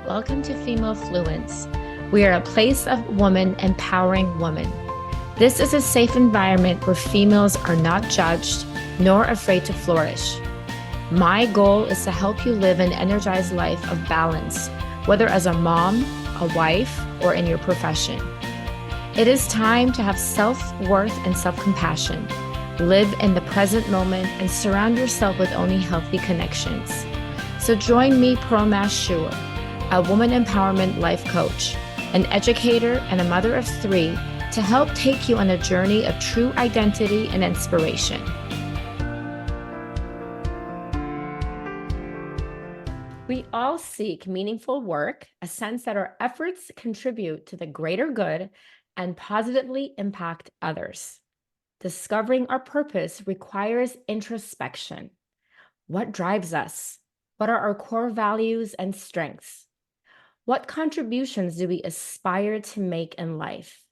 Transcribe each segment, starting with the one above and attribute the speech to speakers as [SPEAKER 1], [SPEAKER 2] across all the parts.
[SPEAKER 1] Welcome to Female Fluence. We are a place of women empowering women. This is a safe environment where females are not judged nor afraid to flourish. My goal is to help you live an energized life of balance, whether as a mom, a wife, or in your profession. It is time to have self-worth and self-compassion. Live in the present moment and surround yourself with only healthy connections. So join me, Promash Shua, a woman empowerment life coach, an educator, and a mother of three, to help take you on a journey of true identity and inspiration. We all seek meaningful work, a sense that our efforts contribute to the greater good and positively impact others. Discovering our purpose requires introspection. What drives us? What are our core values and strengths? What contributions do we aspire to make in life?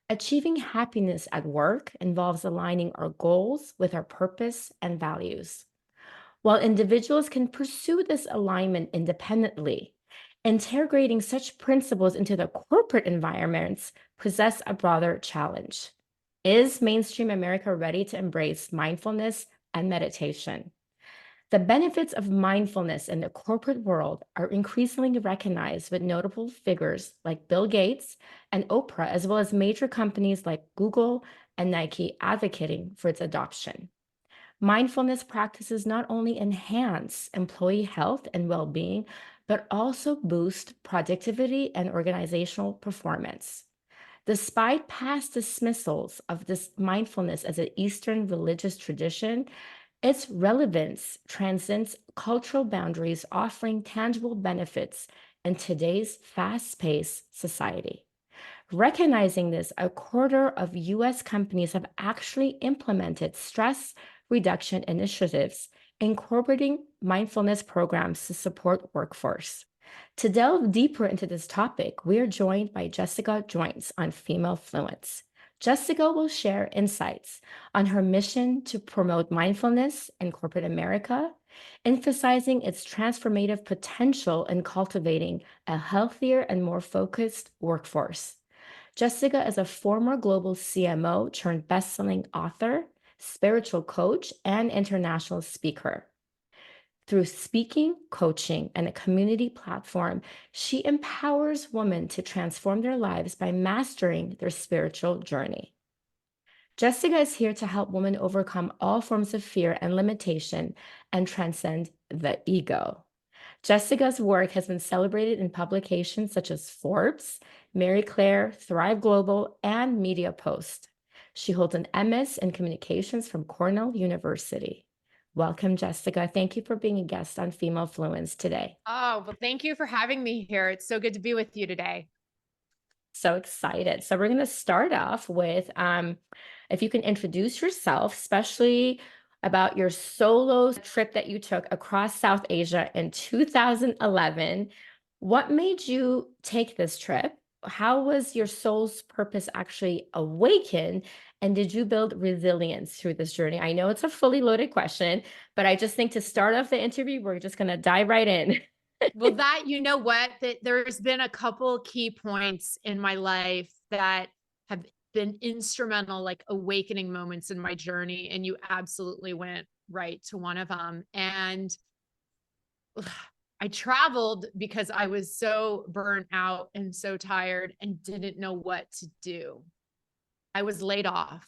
[SPEAKER 1] Achieving happiness at work involves aligning our goals with our purpose and values. While individuals can pursue this alignment independently, integrating such principles into the corporate environments presents a broader challenge. Is mainstream America ready to embrace mindfulness and meditation? The benefits of mindfulness in the corporate world are increasingly recognized, with notable figures like Bill Gates and Oprah, as well as major companies like Google and Nike advocating for its adoption. Mindfulness practices not only enhance employee health and well-being, but also boost productivity and organizational performance. Despite past dismissals of this mindfulness as an Eastern religious tradition, its relevance transcends cultural boundaries, offering tangible benefits in today's fast-paced society. Recognizing this, a quarter of US companies have actually implemented stress reduction initiatives, incorporating mindfulness programs to support workforce. To delve deeper into this topic, we are joined by Jessica Joynes on Female Fluence. Jessica will share insights on her mission to promote mindfulness in corporate America, emphasizing its transformative potential in cultivating a healthier and more focused workforce. Jessica is a former global CMO turned bestselling author, spiritual coach, and international speaker. Through speaking, coaching, and a community platform, she empowers women to transform their lives by mastering their spiritual journey. Jessica is here to help women overcome all forms of fear and limitation and transcend the ego. Jessica's work has been celebrated in publications such as Forbes, Marie Claire, Thrive Global, and Media Post. She holds an MS in Communications from Cornell University. Welcome, Jessica. Thank you for being a guest on Female Fluence today.
[SPEAKER 2] Oh, well, thank you for having me here. It's so good to be with you today.
[SPEAKER 1] So excited. So we're going to start off with, if you can introduce yourself, especially about your solo trip that you took across South Asia in 2011. What made you take this trip? How was your soul's purpose actually awakened? And did you build resilience through this journey? I know it's a fully loaded question, but I just think to start off the interview, we're just going to dive right in.
[SPEAKER 2] Well, you know what, that there's been a couple key points in my life that have been instrumental, like awakening moments in my journey. And you absolutely went right to one of them. And I traveled because I was so burnt out and so tired and didn't know what to do. I was laid off.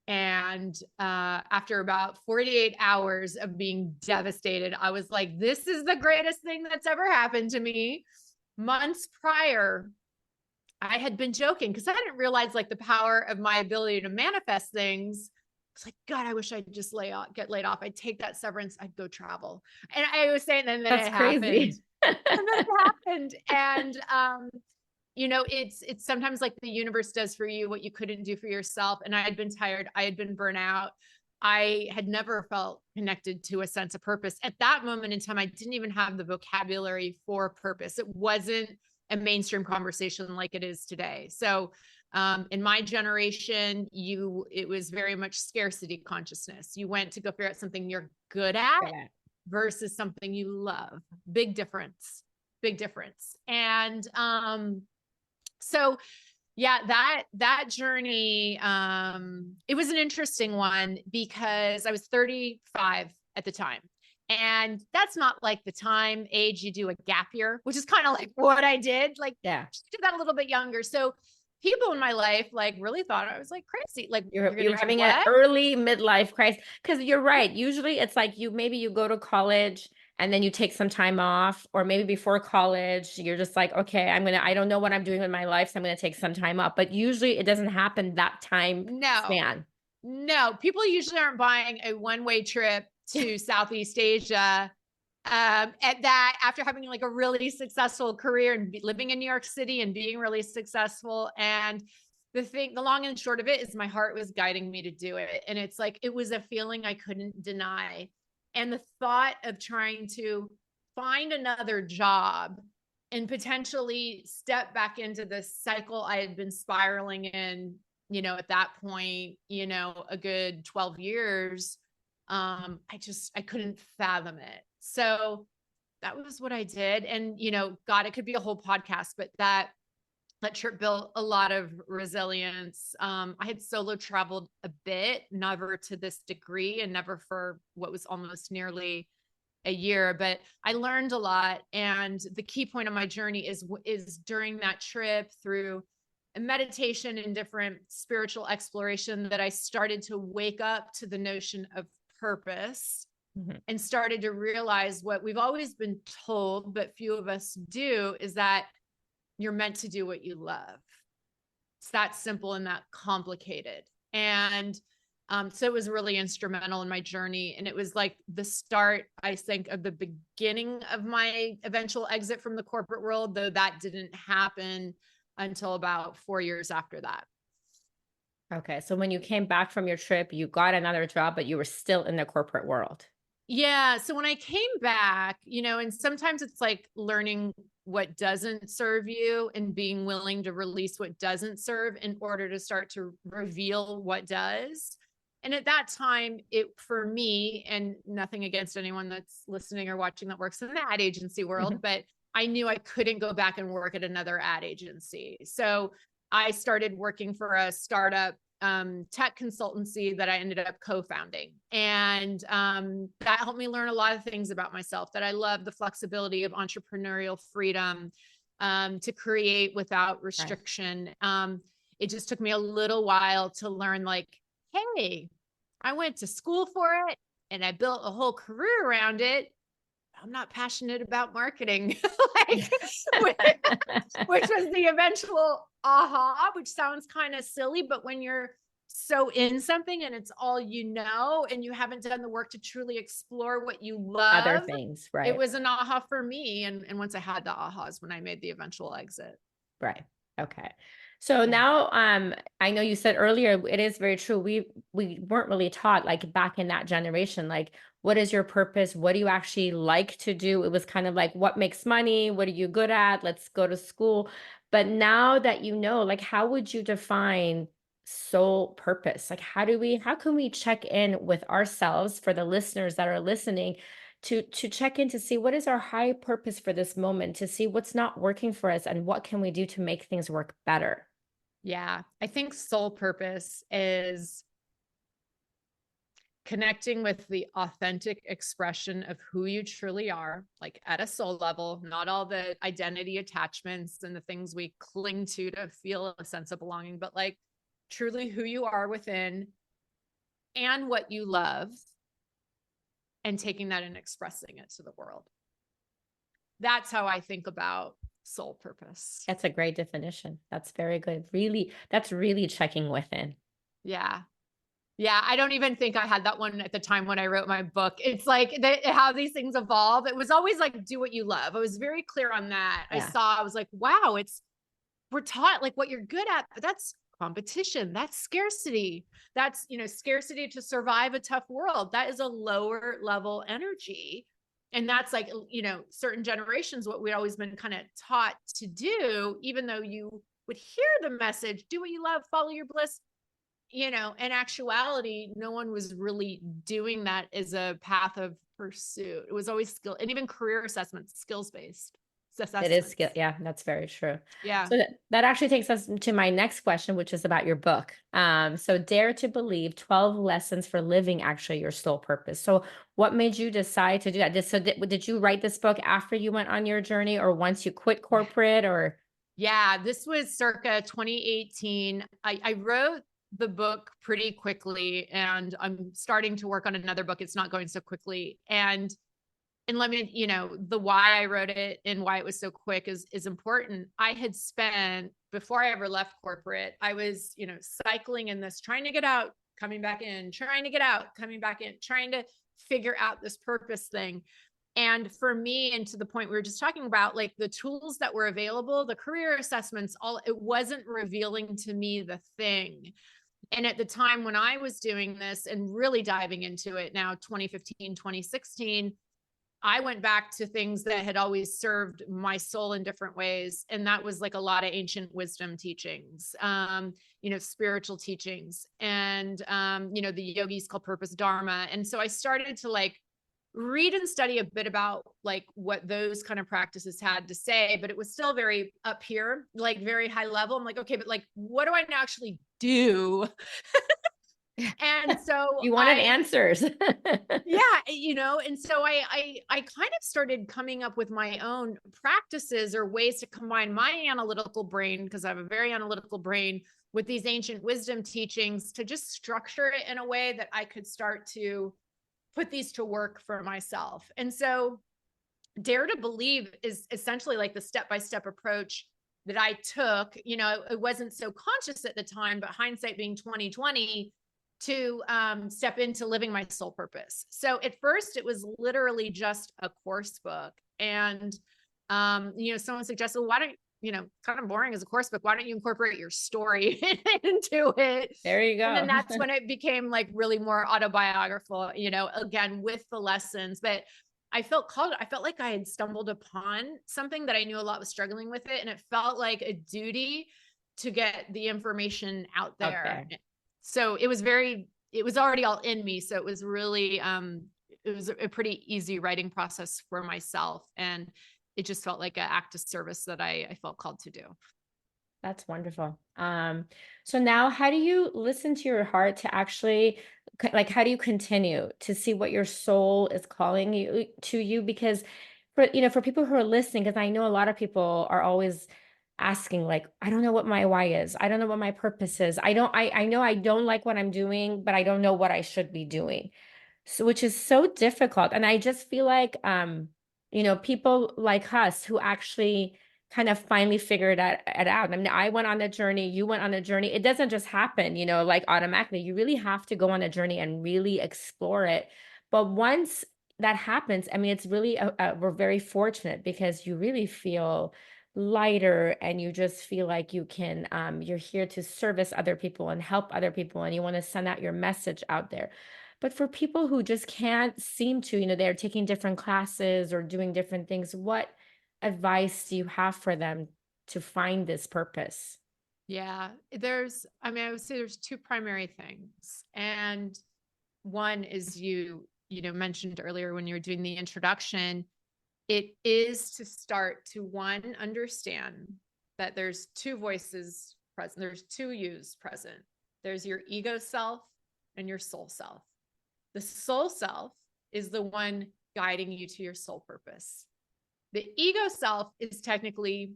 [SPEAKER 2] And after about 48 hours of being devastated, I was like, this is the greatest thing that's ever happened to me. Months prior, I had been joking because I didn't realize like the power of my ability to manifest things. It's like, God, I wish I'd just get laid off. I'd take that severance. I'd go travel. And I was saying, and then
[SPEAKER 1] That's
[SPEAKER 2] it
[SPEAKER 1] crazy.
[SPEAKER 2] happened. And then it happened. And, you know, it's sometimes like the universe does for you what you couldn't do for yourself. And I had been tired. I had been burnt out. I had never felt connected to a sense of purpose. At that moment in time, I didn't even have the vocabulary for purpose. It wasn't a mainstream conversation like it is today. So in my generation, it was very much scarcity consciousness. You went to go figure out something you're good at versus something you love. Big difference. big difference. And, so yeah, that journey, it was an interesting one because I was 35 at the time. And that's not like the time age you do a gap year, which is kind of like what I did. Like,
[SPEAKER 1] Yeah.
[SPEAKER 2] just did that a little bit younger. So people in my life like really thought I was like crazy. Like, you're
[SPEAKER 1] You're
[SPEAKER 2] gonna do
[SPEAKER 1] having an
[SPEAKER 2] what?
[SPEAKER 1] early midlife crisis because you're right. Usually it's like maybe you go to college and then you take some time off, or maybe before college, you're just like, okay, I don't know what I'm doing with my life, so I'm gonna take some time off. But usually it doesn't happen that time
[SPEAKER 2] No,
[SPEAKER 1] span.
[SPEAKER 2] no. People usually aren't buying a one-way trip to Southeast Asia at that after having like a really successful career and living in New York City and being really successful. And the long and short of it is my heart was guiding me to do it. And it's like, it was a feeling I couldn't deny. And the thought of trying to find another job and potentially step back into the cycle I had been spiraling in, at that point, a good 12 years. I couldn't fathom it. So that was what I did. And, God, it could be a whole podcast, but that trip built a lot of resilience. I had solo traveled a bit, never to this degree and never for what was almost nearly a year, but I learned a lot. And the key point of my journey is during that trip through a meditation and different spiritual exploration that I started to wake up to the notion of purpose and started to realize what we've always been told, but few of us do, is that you're meant to do what you love. It's that simple and that complicated. And so it was really instrumental in my journey. And it was like the start, I think, of the beginning of my eventual exit from the corporate world, though that didn't happen until about 4 years after that.
[SPEAKER 1] Okay. So when you came back from your trip, you got another job, but you were still in the corporate world.
[SPEAKER 2] Yeah. So when I came back, and sometimes it's like learning what doesn't serve you and being willing to release what doesn't serve in order to start to reveal what does. And at that time, for me, and nothing against anyone that's listening or watching that works in the ad agency world, but I knew I couldn't go back and work at another ad agency. So I started working for a startup tech consultancy that I ended up co-founding. And that helped me learn a lot of things about myself, that I love the flexibility of entrepreneurial freedom to create without restriction. Right. It just took me a little while to learn, like, hey, I went to school for it and I built a whole career around it. I'm not passionate about marketing, which was the eventual aha, which sounds kind of silly, but when you're so in something and it's all and you haven't done the work to truly explore what you love,
[SPEAKER 1] other things, right?
[SPEAKER 2] It was an aha for me. And once I had the ahas, when I made the eventual exit.
[SPEAKER 1] Right. Okay. So now, I know you said earlier, it is very true. We weren't really taught, like, back in that generation, like, what is your purpose? What do you actually like to do? It was kind of like, what makes money? What are you good at? Let's go to school. But now that like, how would you define soul purpose? Like, how can we check in with ourselves, for the listeners that are listening, to check in to see what is our high purpose for this moment, to see what's not working for us and what can we do to make things work better?
[SPEAKER 2] Yeah, I think soul purpose is connecting with the authentic expression of who you truly are, like at a soul level, not all the identity attachments and the things we cling to feel a sense of belonging, but like truly who you are within and what you love, and taking that and expressing it to the world. That's how I think about soul purpose.
[SPEAKER 1] That's a great definition. That's very good. Really, that's really checking within.
[SPEAKER 2] Yeah. Yeah, I don't even think I had that one at the time when I wrote my book. It's like how these things evolve. It was always like, do what you love. I was very clear on that.
[SPEAKER 1] Yeah.
[SPEAKER 2] I was like, wow, we're taught like what you're good at, but that's competition. That's scarcity. That's, scarcity to survive a tough world. That is a lower level energy. And that's like, certain generations, what we'd always been kind of taught to do, even though you would hear the message, do what you love, follow your bliss. In actuality, no one was really doing that as a path of pursuit. It was always skill, and even career assessments, skills based.
[SPEAKER 1] It is skill.
[SPEAKER 2] assessments.
[SPEAKER 1] Yeah, that's very true.
[SPEAKER 2] Yeah.
[SPEAKER 1] So that actually takes us to my next question, which is about your book. So Dare to Believe 12 Lessons for Living Actually Your Soul Purpose. So what made you decide to do that? Did you write this book after you went on your journey or once you quit corporate or?
[SPEAKER 2] Yeah, this was circa 2018. I wrote the book pretty quickly and I'm starting to work on another book. It's not going so quickly. And let me, the why I wrote it and why it was so quick is important. I had spent, before I ever left corporate, I was, cycling in this, trying to get out, coming back in, trying to get out, coming back in, trying to figure out this purpose thing. And for me, and to the point we were just talking about, like the tools that were available, the career assessments, it wasn't revealing to me the thing. And at the time when I was doing this and really diving into it now, 2015, 2016, I went back to things that had always served my soul in different ways. And that was like a lot of ancient wisdom teachings, spiritual teachings, and, the yogis call purpose dharma. And so I started to like read and study a bit about like what those kind of practices had to say, but it was still very up here, like very high level. I'm like, okay, but like, what do I actually do? And so
[SPEAKER 1] You wanted answers.
[SPEAKER 2] yeah, and so I kind of started coming up with my own practices or ways to combine my analytical brain, because I have a very analytical brain, with these ancient wisdom teachings to just structure it in a way that I could start to put these to work for myself. And so Dare to Believe is essentially like the step-by-step approach that I took. It wasn't so conscious at the time, but hindsight being 2020, to step into living my soul purpose. So at first it was literally just a course book. And, someone suggested, well, why don't, kind of boring as a course book, why don't you incorporate your story into it?
[SPEAKER 1] There you
[SPEAKER 2] And then
[SPEAKER 1] go.
[SPEAKER 2] that's when it became like really more autobiographical, again, with the lessons. But I felt called, I felt like I had stumbled upon something that I knew a lot was struggling with it. And it felt like a duty to get the information out
[SPEAKER 1] Out
[SPEAKER 2] there.
[SPEAKER 1] there.
[SPEAKER 2] So it was already all in me. So it was really, it was a pretty easy writing process for myself. And it just felt like an act of service that I felt called to do.
[SPEAKER 1] That's wonderful. So now how do you listen to your heart to actually like how do you continue to see what your soul is calling you to you? Because for people who are listening, because I know a lot of people are always asking, like, I don't know what my why is. I don't know what my purpose is. I know I don't like what I'm doing, but I don't know what I should be doing. So which is so difficult. And I just feel like people like us who actually kind of finally figured it out. I mean, I went on a journey, you went on a journey. It doesn't just happen, like automatically. You really have to go on a journey and really explore it. But once that happens, I mean, it's really, we're very fortunate because you really feel lighter and you just feel like you're here to service other people and help other people and you want to send out your message out there. But for people who just can't seem to, they're taking different classes or doing different things, what advice do you have for them to find this purpose?
[SPEAKER 2] Yeah, I would say there's two primary things. And one is mentioned earlier when you were doing the introduction, it is to start to one, understand that there's two voices present. There's two yous present. There's your ego self and your soul self. The soul self is the one guiding you to your soul purpose. The ego self is technically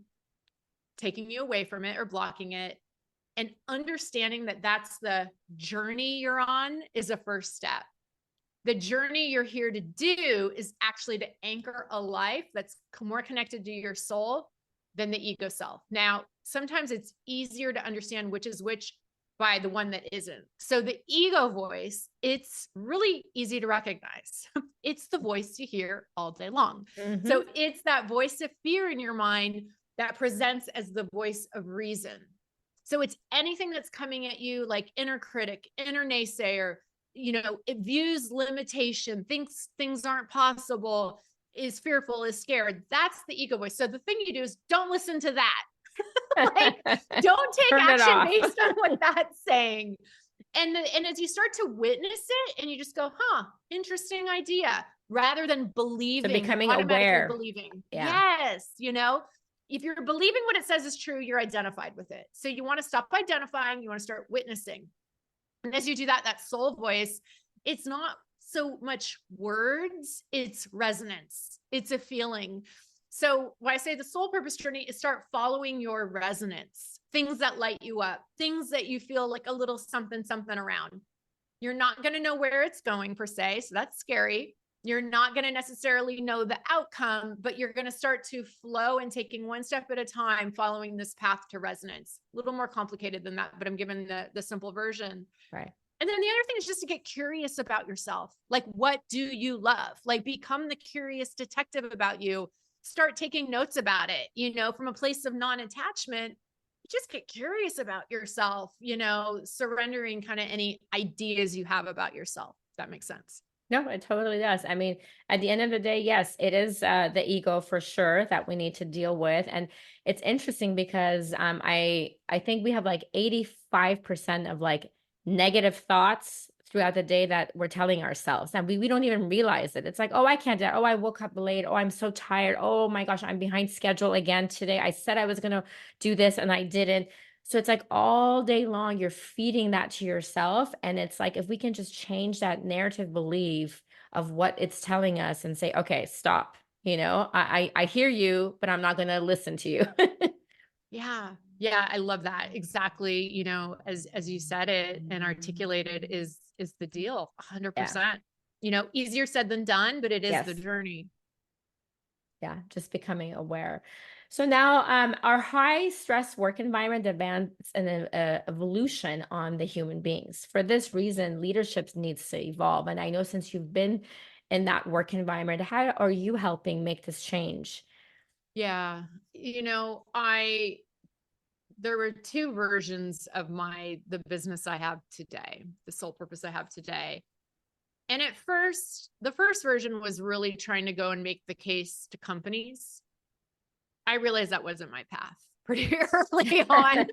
[SPEAKER 2] taking you away from it or blocking it. And understanding that that's the journey you're on is a first step. The journey you're here to do is actually to anchor a life that's more connected to your soul than the ego self. Now, sometimes it's easier to understand which is which by the one that isn't. So the ego voice, it's really easy to recognize. It's the voice you hear all day long.
[SPEAKER 1] Mm-hmm.
[SPEAKER 2] So it's that voice of fear in your mind that presents as the voice of reason. So it's anything that's coming at you like inner critic, inner naysayer, it views limitation, thinks things aren't possible, is fearful, is scared. That's the ego voice. So the thing you do is don't listen to that. Like, don't take
[SPEAKER 1] Turn it
[SPEAKER 2] action
[SPEAKER 1] off.
[SPEAKER 2] based on what that's saying. And as you start to witness it and you just go, huh, interesting idea, rather than
[SPEAKER 1] So
[SPEAKER 2] believing,
[SPEAKER 1] becoming
[SPEAKER 2] automatically
[SPEAKER 1] aware.
[SPEAKER 2] believing.
[SPEAKER 1] Yeah.
[SPEAKER 2] Yes, if you're believing what it says is true, you're identified with it. So you want to stop identifying, you want to start witnessing. And as you do that, that soul voice, it's not so much words, it's resonance, it's a feeling. So when I say the soul purpose journey is start following your resonance, things that light you up, things that you feel like a little something, something around. You're not going to know where it's going per se. So that's scary. You're not going to necessarily know the outcome, but you're going to start to flow and taking one step at a time, following this path to resonance. A little more complicated than that, but I'm giving the simple version.
[SPEAKER 1] Right.
[SPEAKER 2] And then the other thing is just to get curious about yourself. Like, what do you love? Like, become the curious detective about you. Start taking notes about it, from a place of non-attachment. Just get curious about yourself, surrendering kind of any ideas you have about yourself. If that makes sense.
[SPEAKER 1] No, it totally does. I mean, at the end of the day, yes, it is the ego for sure that we need to deal with. And it's interesting because I think we have like 85% of like negative thoughts throughout the day that we're telling ourselves. And we don't even realize it. It's like, oh, I can't do that. Oh, I woke up late. Oh, I'm so tired. Oh my gosh, I'm behind schedule again today. I said I was gonna do this and I didn't. So it's like all day long, you're feeding that to yourself. And it's like, if we can just change that narrative belief of what it's telling us and say, okay, stop. I hear you, but I'm not going to listen to you.
[SPEAKER 2] Yeah. Yeah. I love that. Exactly. As you said it and articulated is the deal.
[SPEAKER 1] Yeah.
[SPEAKER 2] 100%. Easier said than done, but it is the
[SPEAKER 1] Yes.
[SPEAKER 2] journey.
[SPEAKER 1] Yeah. Just becoming aware. So now our high stress work environment demands an evolution on the human beings. For this reason, leadership needs to evolve. And I know since you've been in that work environment, how are you helping make this change?
[SPEAKER 2] Yeah. There were two versions of the business I have today, the sole purpose I have today. And at first, the first version was really trying to go and make the case to companies. I realized that wasn't my path pretty early on,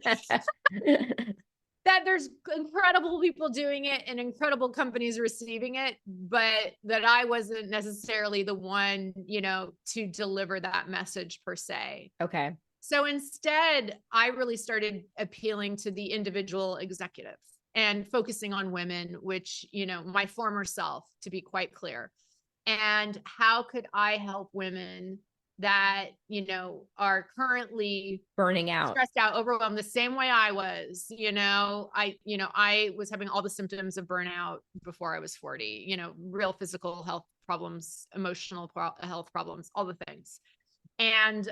[SPEAKER 2] that there's incredible people doing it and incredible companies receiving it, but that I wasn't necessarily the one, to deliver that message per se.
[SPEAKER 1] Okay.
[SPEAKER 2] So instead, I really started appealing to the individual executive and focusing on women, which, my former self, to be quite clear. And how could I help women that, are currently
[SPEAKER 1] Burning out.
[SPEAKER 2] stressed out, overwhelmed the same way I was, I was having all the symptoms of burnout before I was 40, real physical health problems, emotional health problems, all the things. And,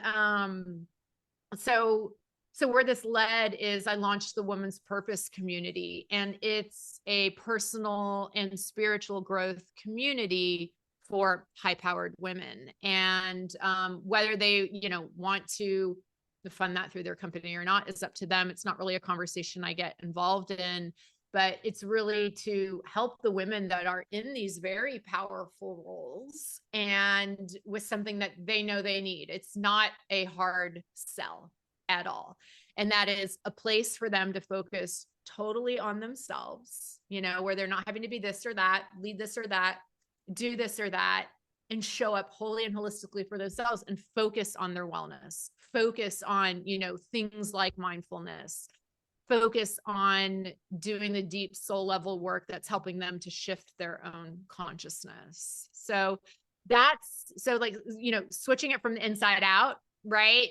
[SPEAKER 2] so where this led is I launched the Women's Purpose community, and it's a personal and spiritual growth community for high-powered women. And whether they, want to fund that through their company or not is up to them. It's not really a conversation I get involved in, but it's really to help the women that are in these very powerful roles and with something that they know they need. It's not a hard sell at all. And that is a place for them to focus totally on themselves, where they're not having to be this or that, lead this or that, do this or that, and show up wholly and holistically for themselves and focus on their wellness, focus on, things like mindfulness, focus on doing the deep soul level work that's helping them to shift their own consciousness. So switching it from the inside out, right,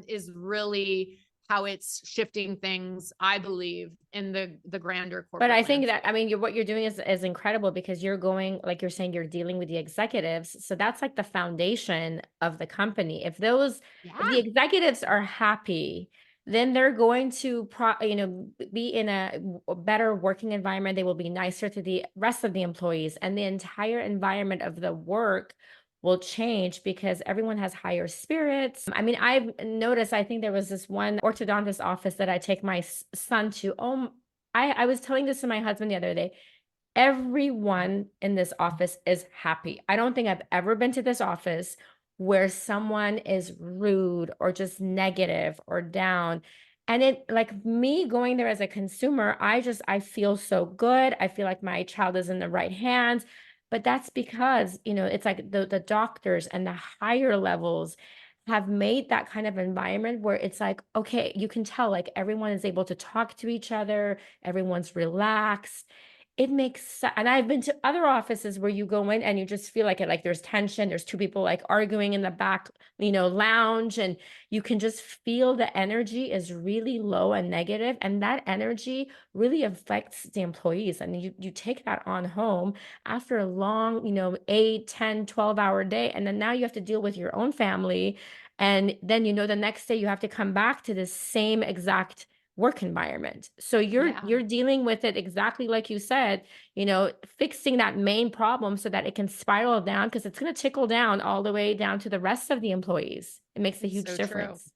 [SPEAKER 2] is really how it's shifting things, I believe, in the grander corporate
[SPEAKER 1] But I think
[SPEAKER 2] landscape.
[SPEAKER 1] that, I mean, what you're doing is incredible because you're going, like you're saying, you're dealing with the executives. So that's like the foundation of the company. If the
[SPEAKER 2] Yeah.
[SPEAKER 1] executives are happy, then they're going to be in a better working environment. They will be nicer to the rest of the employees, and the entire environment of the work will change because everyone has higher spirits. I mean, I've noticed, I think there was this one orthodontist office that I take my son to. Oh, I was telling this to my husband the other day. Everyone in this office is happy. I don't think I've ever been to this office where someone is rude or just negative or down. And it, like me going there as a consumer, I feel so good. I feel like my child is in the right hands. But that's because, it's like the doctors and the higher levels have made that kind of environment where it's like, okay, you can tell like everyone is able to talk to each other, everyone's relaxed. It and I've been to other offices where you go in and you just feel like it, like there's tension, there's two people like arguing in the back, lounge, and you can just feel the energy is really low and negative, and that energy really affects the employees, and you take that on home after a long, 8, 10, 12-hour day, and then now you have to deal with your own family, and then the next day you have to come back to the same exact work environment. So
[SPEAKER 2] Yeah.
[SPEAKER 1] you're dealing with it exactly like you said, fixing that main problem so that it can spiral down, because it's going to trickle down all the way down to the rest of the employees. It makes a
[SPEAKER 2] It's
[SPEAKER 1] huge
[SPEAKER 2] so true.
[SPEAKER 1] difference.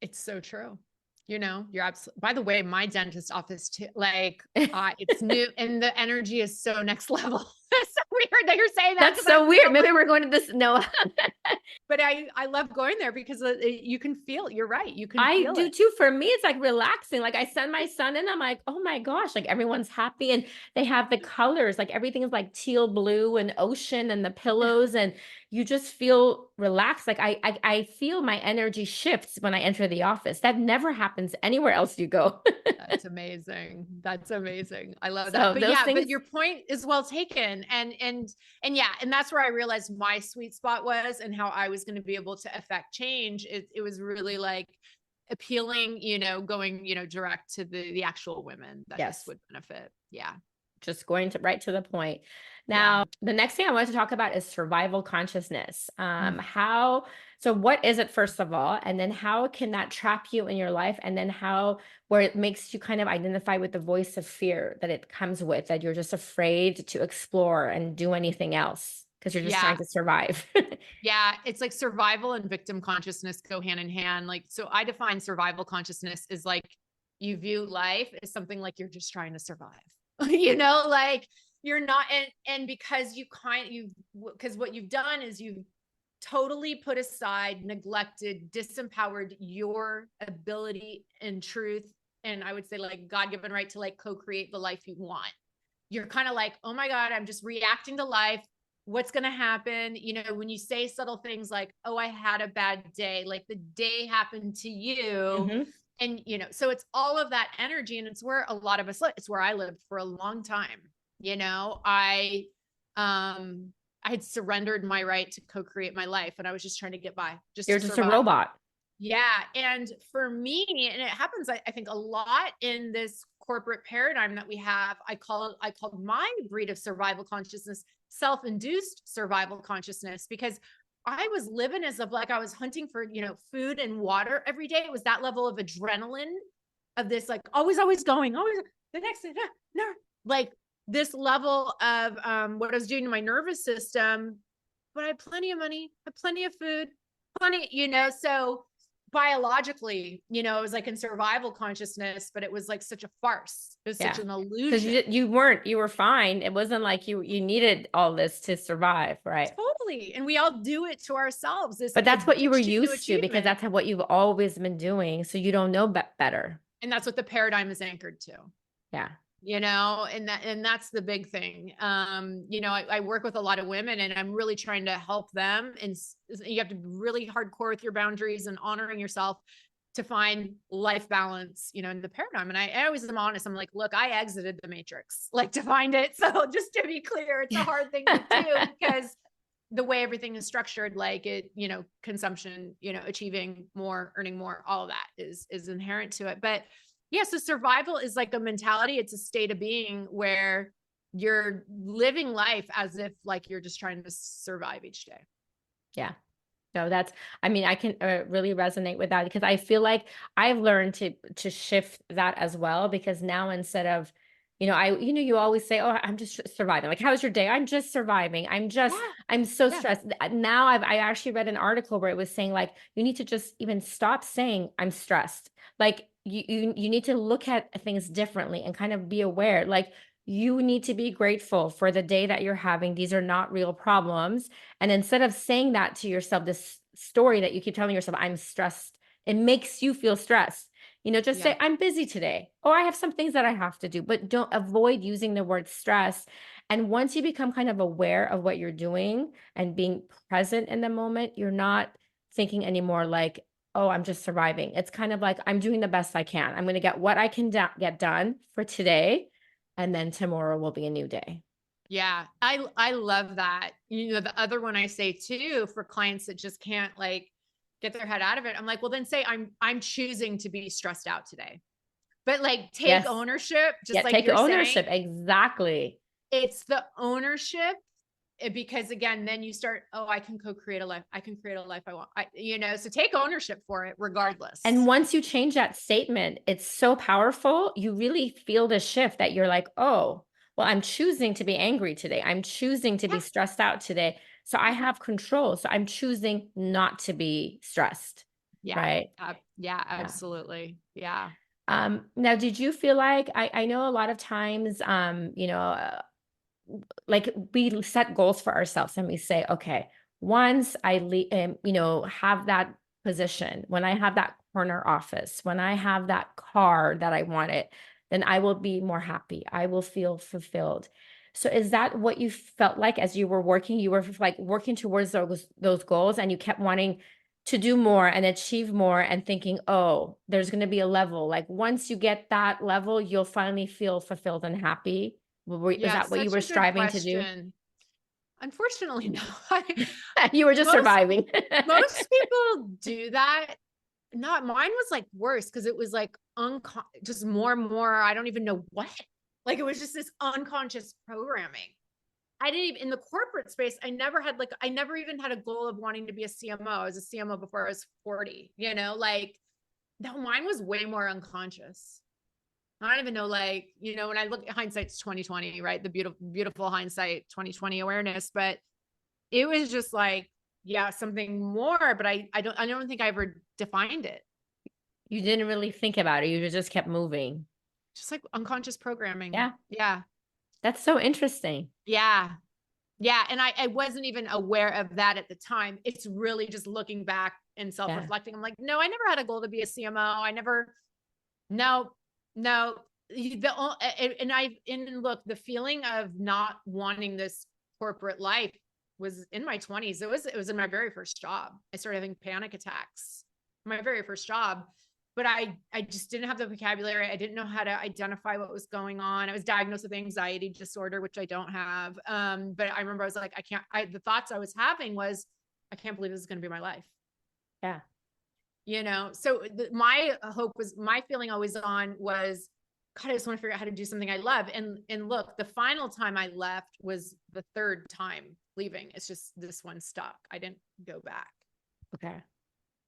[SPEAKER 2] It's so true. You're absolutely, by the way, my dentist office too, like, it's new and the energy is so next level. It's so weird that you're saying that
[SPEAKER 1] That's
[SPEAKER 2] because I
[SPEAKER 1] so weird.
[SPEAKER 2] feel
[SPEAKER 1] Maybe
[SPEAKER 2] like,
[SPEAKER 1] we're going to this. No,
[SPEAKER 2] but I love going there because you can feel it. You're right. You can
[SPEAKER 1] I
[SPEAKER 2] feel
[SPEAKER 1] do
[SPEAKER 2] it.
[SPEAKER 1] too. For me, it's like relaxing. Like I send my son in, I'm like, oh my gosh, like everyone's happy and they have the colors, like everything is like teal blue and ocean and the pillows, and you just feel relaxed. Like I feel my energy shifts when I enter the office. That never happens anywhere else you go.
[SPEAKER 2] That's amazing. That's amazing. I love that.
[SPEAKER 1] So
[SPEAKER 2] But
[SPEAKER 1] those
[SPEAKER 2] yeah, but
[SPEAKER 1] things,
[SPEAKER 2] your point is well taken. And yeah, and that's where I realized my sweet spot was and how I was going to be able to affect change. It was really like appealing, going, direct to the actual women that this
[SPEAKER 1] yes.
[SPEAKER 2] would benefit. Yeah.
[SPEAKER 1] Just going to right to the point.
[SPEAKER 2] Yeah.
[SPEAKER 1] Now, the next thing I wanted to talk about is survival consciousness.
[SPEAKER 2] Mm.
[SPEAKER 1] So what is it, first of all? And then how can that trap you in your life? And then where it makes you kind of identify with the voice of fear that it comes with, that you're just afraid to explore and do anything else because you're just
[SPEAKER 2] Yeah.
[SPEAKER 1] trying to survive.
[SPEAKER 2] Yeah, it's like survival and victim consciousness go hand in hand. Like, so I define survival consciousness as like you view life as something like you're just trying to survive. Like you're not, and because because what you've done is you've totally put aside, neglected, disempowered your ability and truth. And I would say like God-given right to like co-create the life you want. You're kind of like, oh my God, I'm just reacting to life. What's going to happen? When you say subtle things like, oh, I had a bad day, like the day happened to you.
[SPEAKER 1] Mhm.
[SPEAKER 2] And, so it's all of that energy. And it's where a lot of us live. It's where I lived for a long time. I had surrendered my right to co-create my life and I was just trying to get by, just
[SPEAKER 1] You're
[SPEAKER 2] to
[SPEAKER 1] just a
[SPEAKER 2] survive.
[SPEAKER 1] robot.
[SPEAKER 2] Yeah. And for me, and it happens, I think a lot in this corporate paradigm that we have, I called my breed of survival consciousness, self-induced survival consciousness, because I was living as if like I was hunting for, food and water every day. It was that level of adrenaline of this, like always, always going, always the next thing, no, like this level of what I was doing to my nervous system. But I had plenty of money, had plenty of food, plenty, so biologically, it was like in survival consciousness, but it was like such a farce. It was such
[SPEAKER 1] Yeah.
[SPEAKER 2] an
[SPEAKER 1] Because
[SPEAKER 2] illusion.
[SPEAKER 1] you were fine. It wasn't like you needed all this to survive, right?
[SPEAKER 2] Totally. And we all do it to ourselves, this
[SPEAKER 1] But that's what you were
[SPEAKER 2] addiction to
[SPEAKER 1] used to, because
[SPEAKER 2] achievement.
[SPEAKER 1] that's what you've always been doing. So you don't know better.
[SPEAKER 2] And that's what the paradigm is anchored to.
[SPEAKER 1] Yeah.
[SPEAKER 2] And that's the big thing. I work with a lot of women and I'm really trying to help them. And you have to be really hardcore with your boundaries and honoring yourself to find life balance, in the paradigm. And I always am honest. I'm like, look, I exited the matrix, like to find it. So just to be clear, it's a hard thing to do because the way everything is structured, like it, consumption, achieving more, earning more, all of that is inherent to it. But yeah, so survival is like a mentality. It's a state of being where you're living life as if like you're just trying to survive each day.
[SPEAKER 1] Yeah. No, I mean, I can really resonate with that, because I feel like I've learned to shift that as well, because now instead of, you always say, oh, I'm just surviving. Like, how's your day? I'm just surviving.
[SPEAKER 2] Yeah.
[SPEAKER 1] I'm so
[SPEAKER 2] Yeah.
[SPEAKER 1] stressed. Now I actually read an article where it was saying like, you need to just even stop saying I'm stressed. Like you need to look at things differently and kind of be aware. Like, you need to be grateful for the day that you're having. These are not real problems. And instead of saying that to yourself, this story that you keep telling yourself, I'm stressed, it makes you feel stressed. Just
[SPEAKER 2] Yeah.
[SPEAKER 1] say, I'm busy today, or I have some things that I have to do, but don't avoid using the word stress. And once you become kind of aware of what you're doing and being present in the moment, you're not thinking anymore like, oh, I'm just surviving. It's kind of like, I'm doing the best I can. I'm going to get what I can get done for today. And then tomorrow will be a new day.
[SPEAKER 2] Yeah. I love that. The other one I say too, for clients that just can't like get their head out of it, I'm like, well, then say I'm choosing to be stressed out today. But like take
[SPEAKER 1] Yes.
[SPEAKER 2] ownership, just
[SPEAKER 1] Yeah.
[SPEAKER 2] like
[SPEAKER 1] Take
[SPEAKER 2] you're saying.
[SPEAKER 1] ownership. Exactly.
[SPEAKER 2] It's the ownership, because again, then you start, oh, I can co-create a life. I can create a life I want. So take ownership for it
[SPEAKER 1] And
[SPEAKER 2] regardless.
[SPEAKER 1] once you change that statement, it's so powerful. You really feel the shift that you're like, oh, well, I'm choosing to be angry today. I'm choosing to
[SPEAKER 2] Yeah.
[SPEAKER 1] be stressed out today. So I
[SPEAKER 2] Yeah.
[SPEAKER 1] have control. So I'm choosing not to be stressed.
[SPEAKER 2] Yeah.
[SPEAKER 1] Right.
[SPEAKER 2] Yeah,
[SPEAKER 1] Yeah.
[SPEAKER 2] absolutely. Yeah.
[SPEAKER 1] Now, did you feel like I know a lot of times, like we set goals for ourselves and we say, okay, once I have that position, when I have that corner office, when I have that car that I wanted, then I will be more happy. I will feel fulfilled. So is that what you felt like as you were working? You were like working towards those goals and you kept wanting to do more and achieve more and thinking, oh, there's going to be a level. Like once you get that level, you'll finally feel fulfilled and happy. Was
[SPEAKER 2] Yeah.
[SPEAKER 1] that what you
[SPEAKER 2] Such
[SPEAKER 1] were
[SPEAKER 2] a good
[SPEAKER 1] striving to do?
[SPEAKER 2] question. Unfortunately, no.
[SPEAKER 1] You were just
[SPEAKER 2] most
[SPEAKER 1] surviving.
[SPEAKER 2] most people do that. Not mine was like worse because it was like just more and more. I don't even know what. Like it was just this unconscious programming. I didn't even in the corporate space. I never even had a goal of wanting to be a CMO. I was a CMO before I was 40. Like no, mine was way more unconscious. I don't even know, like, when I look at hindsight's 2020, right? The beautiful hindsight 2020 awareness. But it was just like, yeah, something more, but I don't think I ever defined it.
[SPEAKER 1] You didn't really think about it. You just kept moving.
[SPEAKER 2] Just like unconscious programming.
[SPEAKER 1] Yeah,
[SPEAKER 2] Yeah.
[SPEAKER 1] that's so interesting.
[SPEAKER 2] Yeah. Yeah. And I wasn't even aware of that at the time. It's really just looking back and
[SPEAKER 1] Yeah.
[SPEAKER 2] self-reflecting. I'm like, no, I never had a goal to be a CMO. I never, no, no. And look, the feeling of not wanting this corporate life was in my 20s. It was in my very first job. I started having panic attacks. My very first job. But I just didn't have the vocabulary. I didn't know how to identify what was going on. I was diagnosed with anxiety disorder, which I don't have. But I remember I was like, the thoughts I was having was, I can't believe this is going to be my life.
[SPEAKER 1] Yeah.
[SPEAKER 2] So my feeling always on was, God, I just want to figure out how to do something I love. And look, the final time I left was the third time leaving. It's just this one stuck. I didn't go back.
[SPEAKER 1] Okay.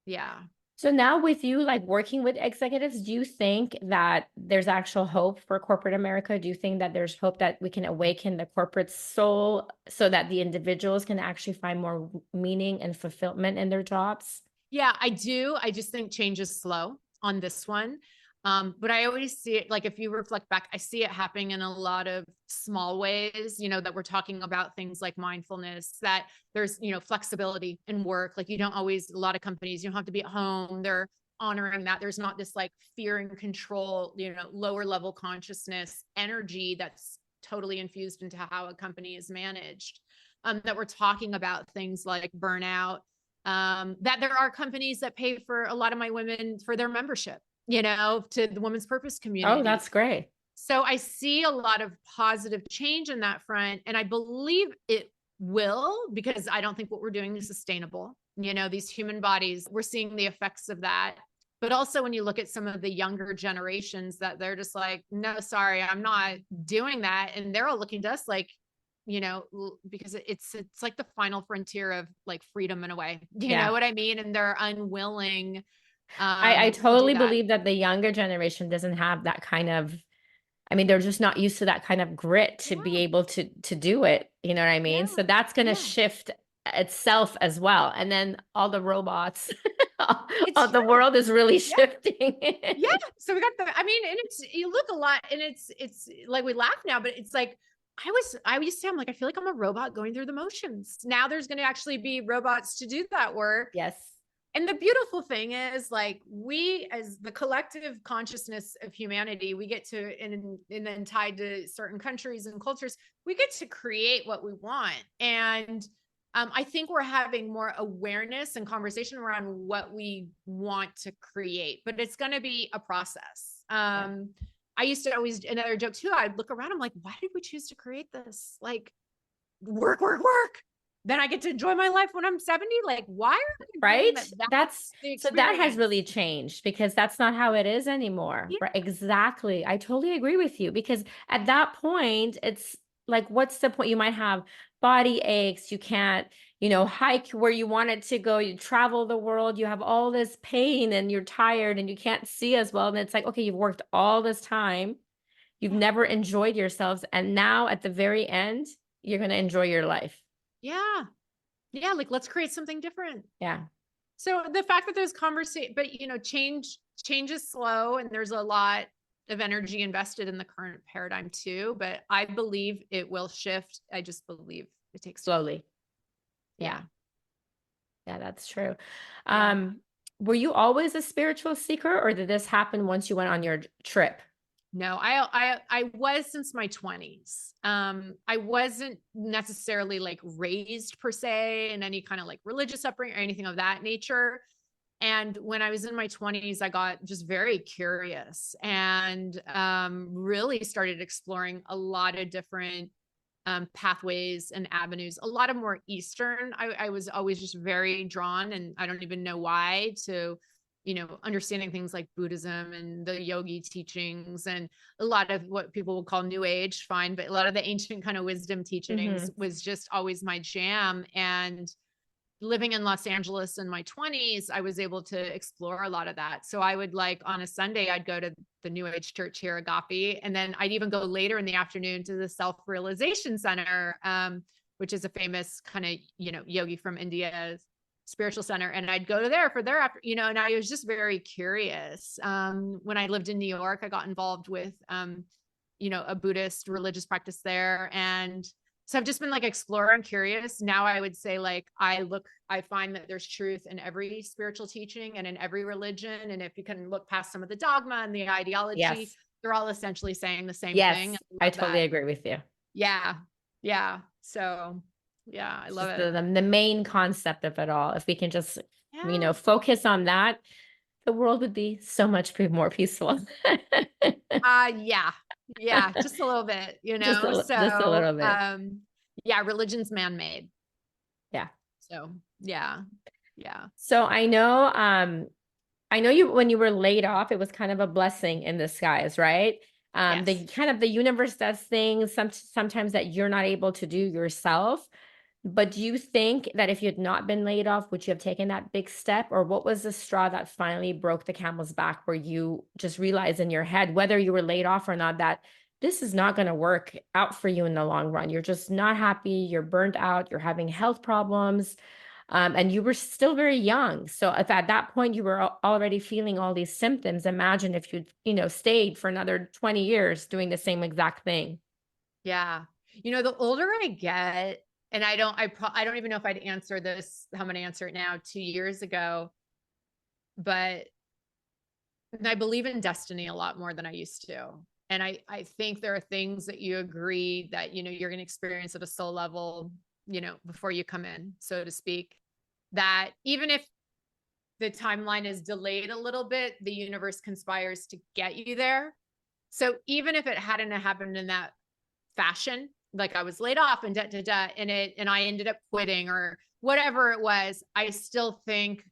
[SPEAKER 2] Yeah.
[SPEAKER 1] So now with you like working with executives, do you think that there's actual hope for corporate America? Do you think that there's hope that we can awaken the corporate soul so that the individuals can actually find more meaning and fulfillment in their jobs?
[SPEAKER 2] Yeah, I do. I just think change is slow on this one. But I always see it, like if you reflect back, I see it happening in a lot of small ways, that we're talking about things like mindfulness, that there's, flexibility in work. Like a lot of companies, you don't have to be at home. They're honoring that. There's not this like fear and control, lower level consciousness energy that's totally infused into how a company is managed. That we're talking about things like burnout, that there are companies that pay for a lot of my women for their membership, to the women's purpose
[SPEAKER 1] Oh,
[SPEAKER 2] community.
[SPEAKER 1] that's great.
[SPEAKER 2] So I see a lot of positive change in that front. And I believe it will, because I don't think what we're doing is sustainable. These human bodies, we're seeing the effects of that. But also when you look at some of the younger generations, that they're just like, no, sorry, I'm not doing that. And they're all looking to us like, because it's like the final frontier of like freedom in a way, you
[SPEAKER 1] Yeah.
[SPEAKER 2] know what I mean? And they're unwilling
[SPEAKER 1] I
[SPEAKER 2] to do
[SPEAKER 1] totally
[SPEAKER 2] that.
[SPEAKER 1] believe that the younger generation doesn't have that kind of, I mean, they're just not used to that kind of grit to be
[SPEAKER 2] Yeah.
[SPEAKER 1] able to do it. You know what I mean?
[SPEAKER 2] Yeah.
[SPEAKER 1] So that's going to
[SPEAKER 2] Yeah.
[SPEAKER 1] shift itself as well. And then all the robots,
[SPEAKER 2] It's
[SPEAKER 1] the
[SPEAKER 2] true.
[SPEAKER 1] world is really
[SPEAKER 2] Yeah.
[SPEAKER 1] shifting.
[SPEAKER 2] Yeah. So we got and you look a lot, and it's like we laugh now, but it's like, I used to say, I'm like, I feel like I'm a robot going through the motions. Now there's going to actually be robots to do that work.
[SPEAKER 1] Yes.
[SPEAKER 2] And the beautiful thing is, like, we as the collective consciousness of humanity, we get to, and then tied to certain countries and cultures, we get to create what we want. And I think we're having more awareness and conversation around what we want to create, but it's going to be a process.
[SPEAKER 1] Yeah.
[SPEAKER 2] I used to always, another joke too, I'd look around, I'm like, why did we choose to create this? Like, work, work, work. Then I get to enjoy my life when I'm 70. Like, why are we agreeing
[SPEAKER 1] Right?
[SPEAKER 2] that that's
[SPEAKER 1] That's
[SPEAKER 2] the
[SPEAKER 1] so that has
[SPEAKER 2] experience?
[SPEAKER 1] really changed because that's not how it is anymore.
[SPEAKER 2] Yeah.
[SPEAKER 1] Right? Exactly. I totally agree with you because at that point, it's like, what's the point? You might have body aches, you can't, hike where you wanted to go, you travel the world, you have all this pain and you're tired and you can't see as well. And it's like, okay, you've worked all this time, you've never enjoyed yourselves, and now at the very end, you're going to enjoy your life.
[SPEAKER 2] Yeah. Yeah. Like, let's create something different.
[SPEAKER 1] Yeah.
[SPEAKER 2] So the fact that there's conversation, but change is slow, and there's a lot of energy invested in the current paradigm too. But I believe it will shift. I just believe it takes time.
[SPEAKER 1] Slowly.
[SPEAKER 2] Yeah.
[SPEAKER 1] Yeah. Yeah, that's true.
[SPEAKER 2] Yeah.
[SPEAKER 1] Um, were you always a spiritual seeker, or did this happen once you went on your trip?
[SPEAKER 2] No, I was since my 20s. I wasn't necessarily like raised per se in any kind of like religious upbringing or anything of that nature. And when I was in my 20s, I got just very curious and really started exploring a lot of different pathways and avenues, a lot of more Eastern. I was always just very drawn, and I don't even know why, to, understanding things like Buddhism and the yogi teachings and a lot of what people will call new age, fine, but a lot of the ancient kind of wisdom teachings
[SPEAKER 1] Hmm.
[SPEAKER 2] was just always my jam. And living in Los Angeles in my 20s, I was able to explore a lot of that. So I would, like, on a Sunday, I'd go to the New Age church here, Agape. And then I'd even go later in the afternoon to the Self-Realization Center, which is a famous kind of, yogi from India spiritual center. And I'd go to there for their after, and I was just very curious. When I lived in New York, I got involved with, a Buddhist religious practice there. And so I've just been like exploring, curious. Now I would say, like, I find that there's truth in every spiritual teaching and in every religion. And if you can look past some of the dogma and the ideology,
[SPEAKER 1] Yes.
[SPEAKER 2] they're all essentially saying the same thing.
[SPEAKER 1] Yes,
[SPEAKER 2] I
[SPEAKER 1] I
[SPEAKER 2] love
[SPEAKER 1] totally
[SPEAKER 2] that.
[SPEAKER 1] agree with you.
[SPEAKER 2] Yeah. Yeah. So yeah, I
[SPEAKER 1] It's
[SPEAKER 2] love
[SPEAKER 1] just
[SPEAKER 2] it.
[SPEAKER 1] the main concept of it all. If we can just,
[SPEAKER 2] Yeah.
[SPEAKER 1] focus on that, the world would be so much more peaceful.
[SPEAKER 2] Yeah. Yeah. Just a little bit,
[SPEAKER 1] Just a
[SPEAKER 2] so,
[SPEAKER 1] little bit.
[SPEAKER 2] yeah, religion's man-made.
[SPEAKER 1] Yeah.
[SPEAKER 2] So yeah. Yeah.
[SPEAKER 1] So I know you when you were laid off, it was kind of a blessing in disguise, right? The
[SPEAKER 2] Yes.
[SPEAKER 1] kind of the universe does things sometimes that you're not able to do yourself. But do you think that if you had not been laid off, would you have taken that big step? Or what was the straw that finally broke the camel's back where you just realized in your head, whether you were laid off or not, that this is not going to work out for you in the long run? You're just not happy. You're burnt out. You're having health problems. And you were still very young. So if at that point you were already feeling all these symptoms, imagine if you'd, stayed for another 20 years doing the same exact thing.
[SPEAKER 2] Yeah. The older I get, and I don't even know if I'd answer this, how I'm going to answer it now, 2 years ago, but I believe in destiny a lot more than I used to. And I think there are things that you agree that, you're going to experience at a soul level, before you come in, so to speak, that even if the timeline is delayed a little bit, the universe conspires to get you there. So even if it hadn't happened in that fashion, like I was laid off and and I ended up quitting or whatever it was, I still think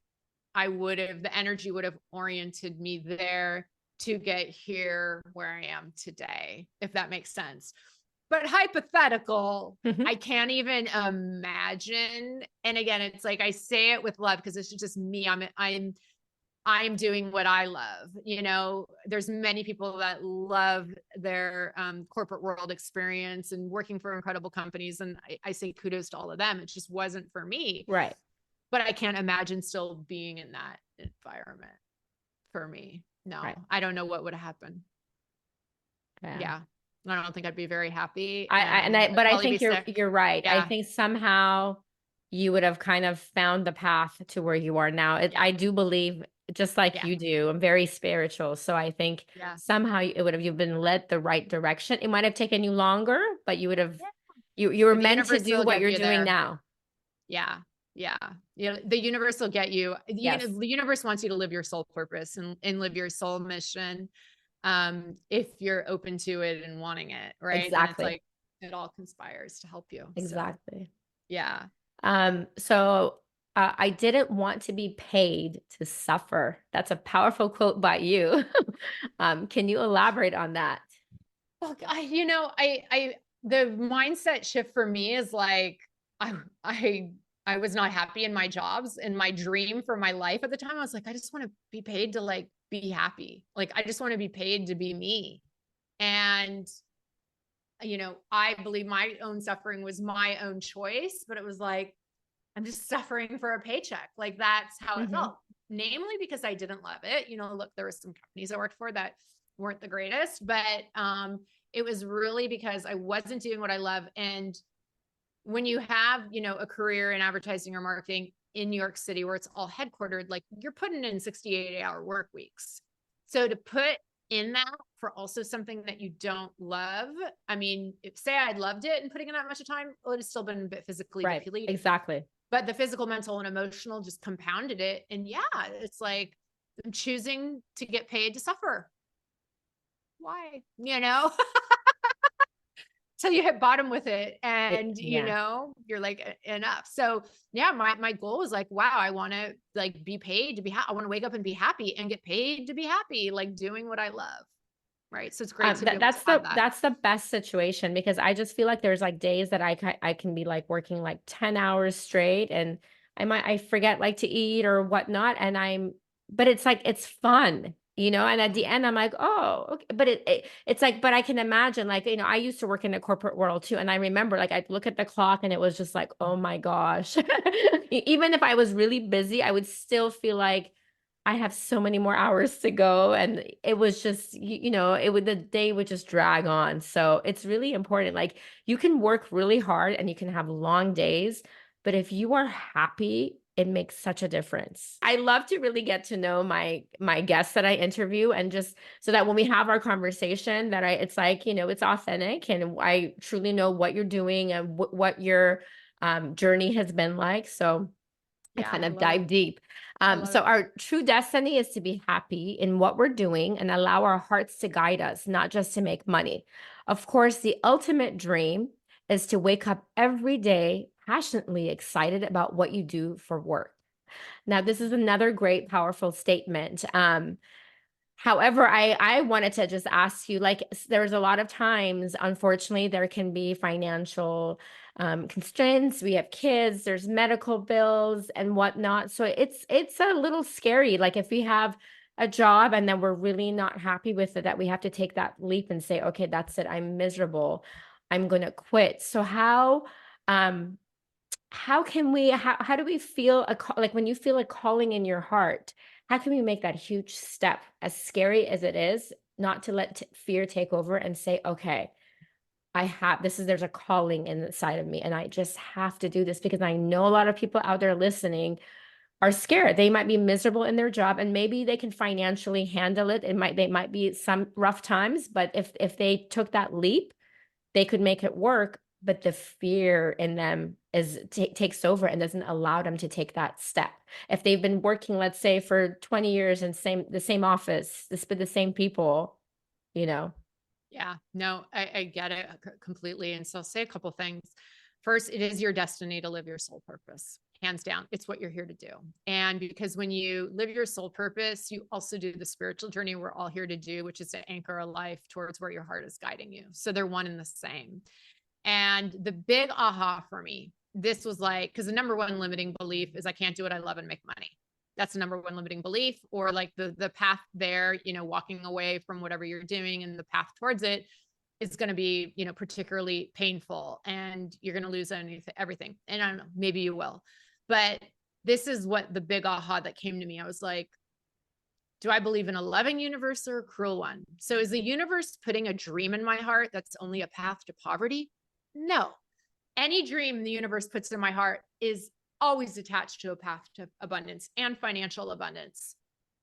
[SPEAKER 2] the energy would have oriented me there to get here where I am today, if that makes sense. But hypothetical, I can't even imagine. And again, it's like I say it with love because it's just me. I'm doing what I love. There's many people that love their corporate world experience and working for incredible companies. And I say kudos to all of them. It just wasn't for me,
[SPEAKER 1] Right.
[SPEAKER 2] but I can't imagine still being in that environment for me. No,
[SPEAKER 1] Right.
[SPEAKER 2] I don't know what would happen.
[SPEAKER 1] Yeah.
[SPEAKER 2] Yeah. I don't think I'd be very happy,
[SPEAKER 1] I
[SPEAKER 2] and I'd
[SPEAKER 1] but I
[SPEAKER 2] probably be
[SPEAKER 1] think you're
[SPEAKER 2] sick.
[SPEAKER 1] right. I
[SPEAKER 2] Yeah.
[SPEAKER 1] think somehow you would have kind of found the path to where you are now.
[SPEAKER 2] Yeah.
[SPEAKER 1] I do believe, just like
[SPEAKER 2] Yeah.
[SPEAKER 1] you do, I'm very spiritual. So I think
[SPEAKER 2] Yeah.
[SPEAKER 1] somehow you've been led the right direction. It might have taken you longer, but you would have,
[SPEAKER 2] Yeah.
[SPEAKER 1] you were
[SPEAKER 2] But the
[SPEAKER 1] meant to
[SPEAKER 2] universe
[SPEAKER 1] do
[SPEAKER 2] will
[SPEAKER 1] what
[SPEAKER 2] get
[SPEAKER 1] you're
[SPEAKER 2] you
[SPEAKER 1] doing
[SPEAKER 2] there.
[SPEAKER 1] now.
[SPEAKER 2] Yeah. Yeah. You know, the universe will get you.
[SPEAKER 1] Yes,
[SPEAKER 2] The universe wants you to live your soul purpose and live your soul mission. If you're open to it and wanting it, right? Then it's
[SPEAKER 1] exactly.
[SPEAKER 2] like it all conspires to help you. So
[SPEAKER 1] Exactly.
[SPEAKER 2] yeah.
[SPEAKER 1] So I didn't want to be paid to suffer. That's a powerful quote by you. Can you elaborate on that?
[SPEAKER 2] Look, the mindset shift for me is like, I, I, I was not happy in my jobs, and my dream for my life at the time, I was like, I just want to be paid to like be happy. Like, I just want to be paid to be me. And, I believe my own suffering was my own choice, but it was like, I'm just suffering for a paycheck. Like, that's how it
[SPEAKER 1] Hmm.
[SPEAKER 2] felt. Namely because I didn't love it. Look, there were some companies I worked for that weren't the greatest, but it was really because I wasn't doing what I love. And when you have, a career in advertising or marketing in New York City where it's all headquartered, like, you're putting in 68-hour work weeks. So to put in that for also something that you don't love, I mean, if say I'd loved it and putting in that much of time, it would have still been a bit physically
[SPEAKER 1] Right.
[SPEAKER 2] depleting.
[SPEAKER 1] Exactly.
[SPEAKER 2] But the physical, mental, and emotional just compounded it. And yeah, it's like, I'm choosing to get paid to suffer. Why? Till you hit bottom with it, and
[SPEAKER 1] Yeah.
[SPEAKER 2] you're like, enough. So yeah, my goal was like, wow, I want to like be paid to be I want to wake up and be happy and get paid to be happy, like doing what I love. Right. So it's great to be able to have that.
[SPEAKER 1] That's the best situation because I just feel like there's like days that I can be like working like 10 hours straight and I forget like to eat or whatnot and but it's like it's fun, and at the end I'm like, oh, okay. But it's like, but I can imagine like, I used to work in the corporate world too, and I remember like I'd look at the clock and it was just like, oh my gosh. Even if I was really busy, I would still feel like I have so many more hours to go. And it was just, the day would just drag on. So it's really important. Like you can work really hard and you can have long days, but if you are happy, it makes such a difference. I love to really get to know my guests that I interview and just so that when we have our conversation that it's like, it's authentic and I truly know what you're doing and what your journey has been like. So I
[SPEAKER 2] Yeah,
[SPEAKER 1] kind
[SPEAKER 2] I
[SPEAKER 1] of
[SPEAKER 2] love it.
[SPEAKER 1] dive deep.
[SPEAKER 2] I love
[SPEAKER 1] So
[SPEAKER 2] it.
[SPEAKER 1] our true destiny is to be happy in what we're doing and allow our hearts to guide us, not just to make money. Of course, the ultimate dream is to wake up every day passionately excited about what you do for work. Now, this is another great, powerful statement. However, I wanted to just ask you, like, there's a lot of times, unfortunately, there can be financial constraints. We have kids, there's medical bills and whatnot. So it's a little scary. Like if we have a job and then we're really not happy with it, that we have to take that leap and say, okay, that's it. I'm miserable. I'm going to quit. So um, how can how do we feel like when you feel a calling in your heart, how can we make that huge step, as scary as it is, not to let fear take over and say, okay, there's a calling inside of me and I just have to do this because I know a lot of people out there listening are scared. They might be miserable in their job and maybe they can financially handle it. They might be some rough times, but if they took that leap, they could make it work, but the fear in them takes over and doesn't allow them to take that step. If they've been working, let's say, for 20 years in the same office, with the same people, you know.
[SPEAKER 2] Yeah, no, I get it completely. And so I'll say a couple things. First, it is your destiny to live your soul purpose. Hands down, it's what you're here to do. And because when you live your soul purpose, you also do the spiritual journey we're all here to do, which is to anchor a life towards where your heart is guiding you. So they're one and the same. And the big aha for me, this was like, because the number one limiting belief is I can't do what I love and make money. That's the number one limiting belief, or like the path there, walking away from whatever you're doing and the path towards it is going to be, particularly painful and you're going to lose everything. And I don't know, maybe you will, but this is what the big aha that came to me. I was like, do I believe in a loving universe or a cruel one? So is the universe putting a dream in my heart that's only a path to poverty? No. Any dream the universe puts in my heart is always attached to a path to abundance and financial abundance.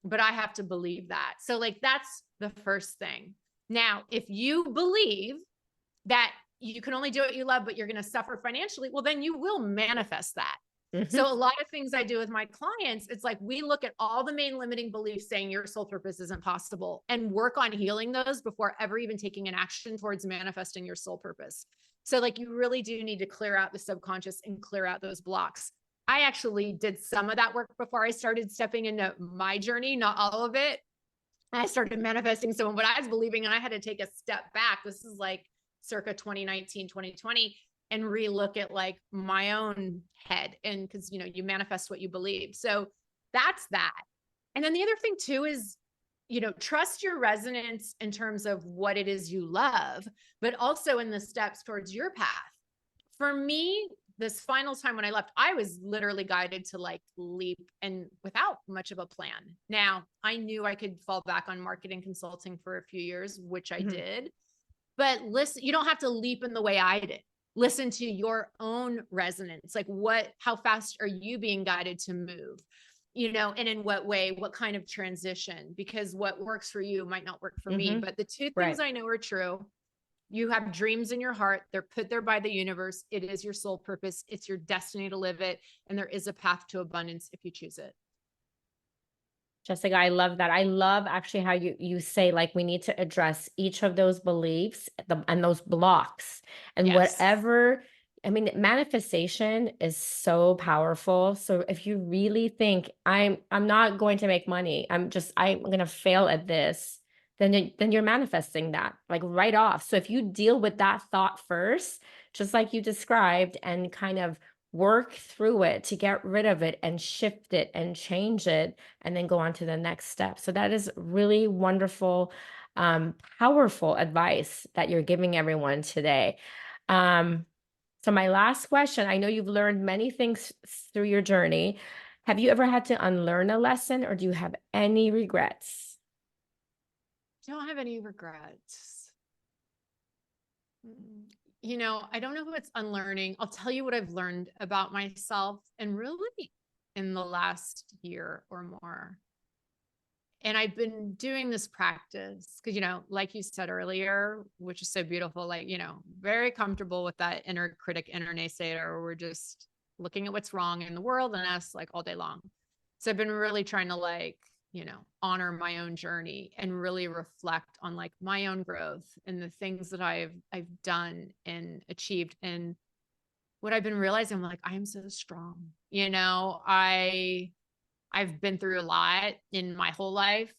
[SPEAKER 2] But I have to believe that. So like, that's the first thing. Now, if you believe that you can only do what you love, but you're going to suffer financially, well, then you will manifest that. So a lot of things I do with my clients, it's like we look at all the main limiting beliefs saying your soul purpose isn't possible and work on healing those before ever even taking an action towards manifesting your soul purpose. So like you really do need to clear out the subconscious and clear out those blocks. I actually did some of that work before I started stepping into my journey, not all of it. I started manifesting some of what I was believing, and I had to take a step back. This is like circa 2019, 2020, and relook at like my own head. And because, you know, you manifest what you believe. So that's that. And then the other thing too is, you know, trust your resonance in terms of what it is you love, but also in the steps towards your path. For me, this final time when I left, I was literally guided to like leap and without much of a plan. Now, I knew I could fall back on marketing consulting for a few years, which I did. But listen, you don't have to leap in the way I did. Listen to your own resonance. Like how fast are you being guided to move? You know, and in what way, what kind of transition? Because what works for you might not work for me. But the two things I know are true. You have dreams in your heart. They're put there by the universe. It is your soul purpose. It's your destiny to live it. And there is a path to abundance if you choose it.
[SPEAKER 1] Jessica, I love that. I love actually how you say like we need to address each of those beliefs and those blocks and whatever. I mean, manifestation is so powerful. So if you really think I'm not going to make money, I'm going to fail at this, then you're manifesting that like right off. So if you deal with that thought first, just like you described, and kind of work through it to get rid of it and shift it and change it, and then go on to the next step. So that is really wonderful, powerful advice that you're giving everyone today. So my last question, I know you've learned many things through your journey. Have you ever had to unlearn a lesson, or do you have any regrets?
[SPEAKER 2] I don't have any regrets. You know, I don't know if it's unlearning. I'll tell you what I've learned about myself, and really in the last year or more. And I've been doing this practice because, you know, like you said earlier, which is so beautiful, like, you know, very comfortable with that inner critic, inner naysayer, where we're just looking at what's wrong in the world and us like all day long. So I've been really trying to like, you know, honor my own journey and really reflect on like my own growth and the things that I've done and achieved. And what I've been realizing, I'm like, I am so strong. You know, I've been through a lot in my whole life,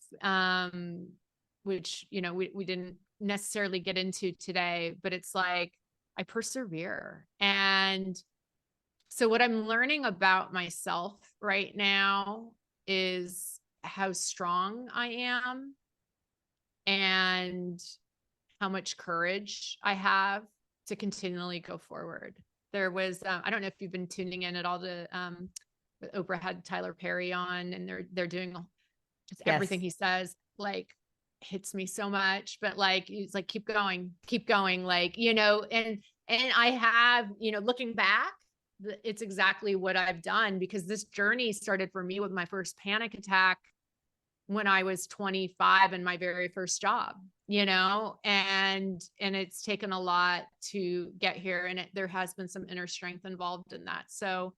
[SPEAKER 2] which, you know, we didn't necessarily get into today, but it's like I persevere. And so what I'm learning about myself right now is how strong I am and how much courage I have to continually go forward. There was, I don't know if you've been tuning in at all to, Oprah had Tyler Perry on, and they're doing just everything he says, like hits me so much, but like, he's like, keep going, like, you know, and I have, you know, looking back, it's exactly what I've done, because this journey started for me with my first panic attack when I was 25 and my very first job, you know, and it's taken a lot to get here. And there has been some inner strength involved in that. So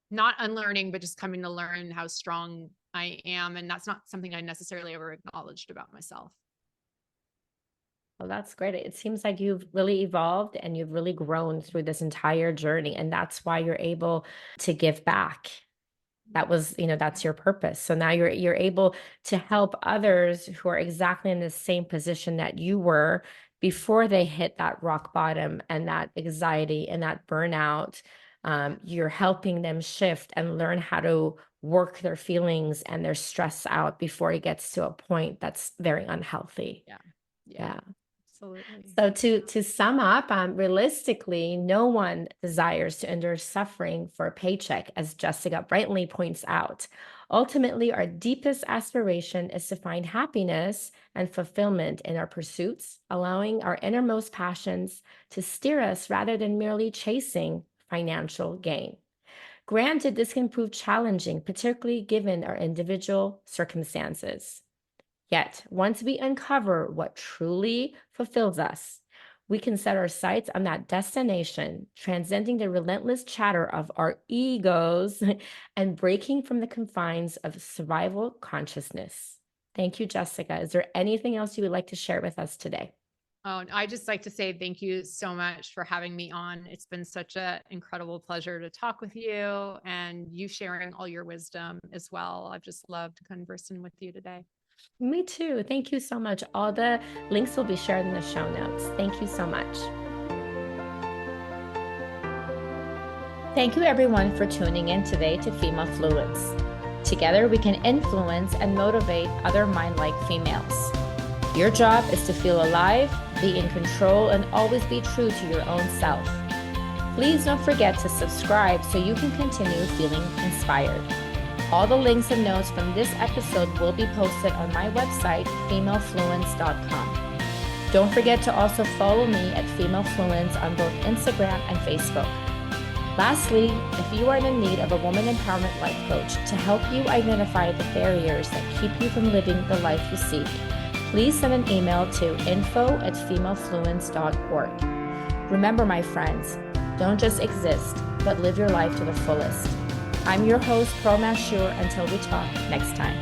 [SPEAKER 2] not unlearning, but just coming to learn how strong I am. And that's not something I necessarily ever acknowledged about myself.
[SPEAKER 1] Well, that's great. It seems like you've really evolved and you've really grown through this entire journey. And that's why you're able to give back. That was, you know, that's your purpose. So now you're able to help others who are exactly in the same position that you were before they hit that rock bottom and that anxiety and that burnout. You're helping them shift and learn how to work their feelings and their stress out before it gets to a point that's very unhealthy.
[SPEAKER 2] Yeah. Absolutely.
[SPEAKER 1] So to sum up, realistically, no one desires to endure suffering for a paycheck, as Jessica brightly points out. Ultimately, our deepest aspiration is to find happiness and fulfillment in our pursuits, allowing our innermost passions to steer us rather than merely chasing financial gain. Granted, this can prove challenging, particularly given our individual circumstances. Yet, once we uncover what truly fulfills us, we can set our sights on that destination, transcending the relentless chatter of our egos and breaking from the confines of survival consciousness. Thank you, Jessica. Is there anything else you would like to share with us today?
[SPEAKER 2] Oh, and I just like to say thank you so much for having me on. It's been such an incredible pleasure to talk with you and you sharing all your wisdom as well. I've just loved conversing with you today.
[SPEAKER 1] Me too. Thank you so much. All the links will be shared in the show notes. Thank you so much. Thank you, everyone, for tuning in today to Female Fluence. Together, we can influence and motivate other mind-like females. Your job is to feel alive, be in control, and always be true to your own self. Please don't forget to subscribe so you can continue feeling inspired. All the links and notes from this episode will be posted on my website, femalefluence.com. Don't forget to also follow me at Female Fluence on both Instagram and Facebook. Lastly, if you are in need of a woman empowerment life coach to help you identify the barriers that keep you from living the life you seek, please send an email to info@femalefluence.org. Remember, my friends, don't just exist, but live your life to the fullest. I'm your host, Pearl Mashur. Until we talk next time.